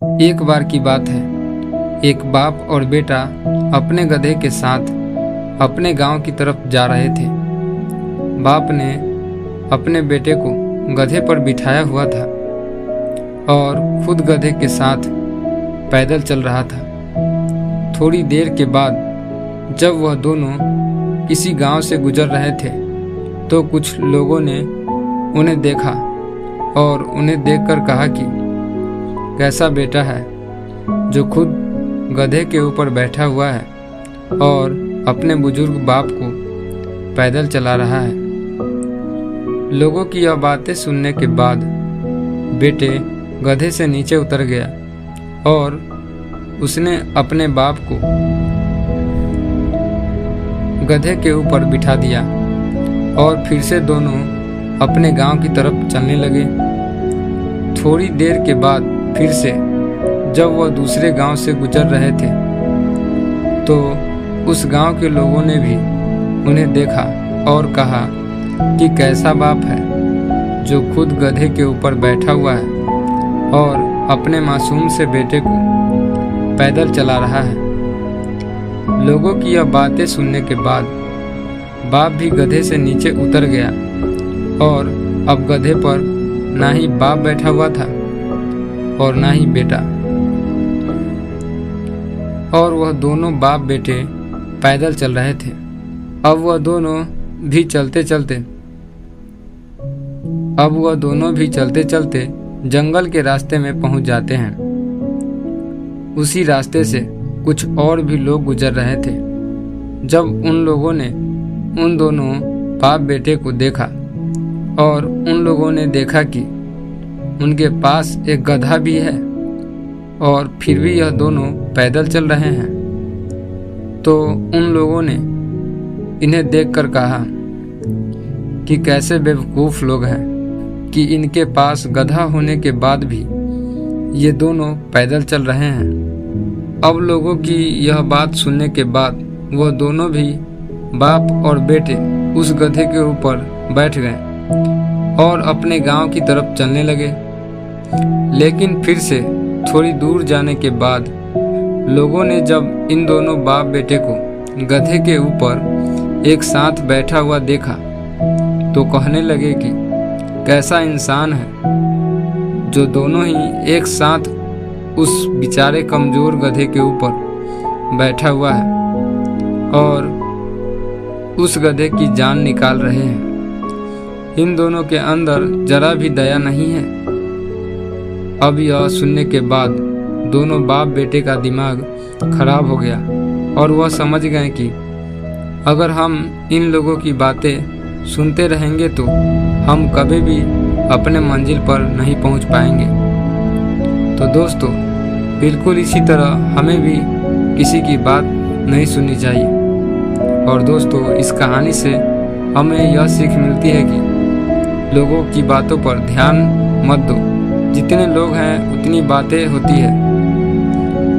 एक बार की बात है, एक बाप और बेटा अपने गधे के साथ अपने गांव की तरफ जा रहे थे। बाप ने अपने बेटे को गधे पर बिठाया हुआ था और खुद गधे के साथ पैदल चल रहा था। थोड़ी देर के बाद जब वह दोनों किसी गांव से गुजर रहे थे तो कुछ लोगों ने उन्हें देखा और उन्हें देखकर कहा कि कैसा बेटा है जो खुद गधे के ऊपर बैठा हुआ है और अपने बुजुर्ग बाप को पैदल चला रहा है। लोगों की यह बातें सुनने के बाद बेटे गधे से नीचे उतर गया और उसने अपने बाप को गधे के ऊपर बिठा दिया और फिर से दोनों अपने गांव की तरफ चलने लगे। थोड़ी देर के बाद फिर से जब वह दूसरे गांव से गुजर रहे थे तो उस गांव के लोगों ने भी उन्हें देखा और कहा कि कैसा बाप है जो खुद गधे के ऊपर बैठा हुआ है और अपने मासूम से बेटे को पैदल चला रहा है। लोगों की यह बातें सुनने के बाद बाप भी गधे से नीचे उतर गया और अब गधे पर ना ही बाप बैठा हुआ था और ना ही बेटा, और वह दोनों बाप बेटे पैदल चल रहे थे। अब वह दोनों भी चलते चलते जंगल के रास्ते में पहुंच जाते हैं। उसी रास्ते से कुछ और भी लोग गुजर रहे थे। जब उन लोगों ने उन दोनों बाप बेटे को देखा और उन लोगों ने देखा कि उनके पास एक गधा भी है और फिर भी यह दोनों पैदल चल रहे हैं, तो उन लोगों ने इन्हें देखकर कहा कि कैसे बेवकूफ़ लोग हैं कि इनके पास गधा होने के बाद भी ये दोनों पैदल चल रहे हैं। अब लोगों की यह बात सुनने के बाद वह दोनों भी बाप और बेटे उस गधे के ऊपर बैठ गए और अपने गांव की तरफ चलने लगे। लेकिन फिर से थोड़ी दूर जाने के बाद लोगों ने जब इन दोनों बाप बेटे को गधे के ऊपर एक साथ बैठा हुआ देखा तो कहने लगे कि कैसा इंसान है जो दोनों ही एक साथ उस बेचारे कमजोर गधे के ऊपर बैठा हुआ है और उस गधे की जान निकाल रहे हैं। इन दोनों के अंदर जरा भी दया नहीं है। अब यह सुनने के बाद दोनों बाप बेटे का दिमाग खराब हो गया और वह समझ गए कि अगर हम इन लोगों की बातें सुनते रहेंगे तो हम कभी भी अपने मंजिल पर नहीं पहुंच पाएंगे। तो दोस्तों, बिल्कुल इसी तरह हमें भी किसी की बात नहीं सुननी चाहिए। और दोस्तों, इस कहानी से हमें यह सीख मिलती है कि लोगों की बातों पर ध्यान मत दो। जितने लोग हैं उतनी बातें होती है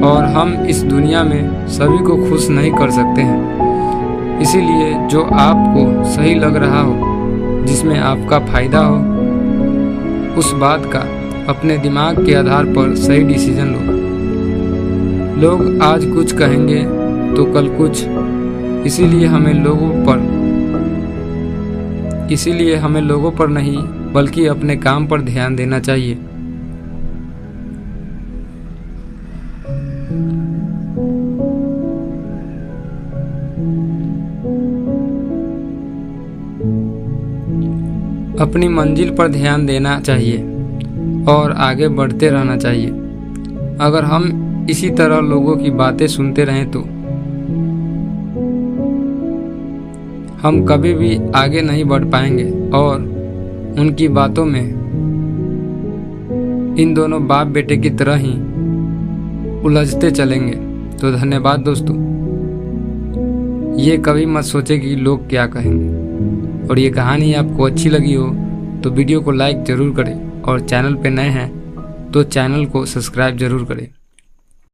और हम इस दुनिया में सभी को खुश नहीं कर सकते हैं। इसीलिए जो आपको सही लग रहा हो, जिसमें आपका फायदा हो, उस बात का अपने दिमाग के आधार पर सही डिसीजन लो। लोग आज कुछ कहेंगे तो कल कुछ, इसीलिए हमें लोगों पर नहीं बल्कि अपने काम पर ध्यान देना चाहिए। अपनी मंजिल पर ध्यान देना चाहिए और आगे बढ़ते रहना चाहिए। अगर हम इसी तरह लोगों की बातें सुनते रहें तो हम कभी भी आगे नहीं बढ़ पाएंगे और उनकी बातों में इन दोनों बाप बेटे की तरह ही उलझते चलेंगे। तो धन्यवाद दोस्तों। ये कभी मत सोचे कि लोग क्या कहेंगे। और ये कहानी आपको अच्छी लगी हो तो वीडियो को लाइक ज़रूर करें और चैनल पे नए हैं तो चैनल को सब्सक्राइब ज़रूर करें।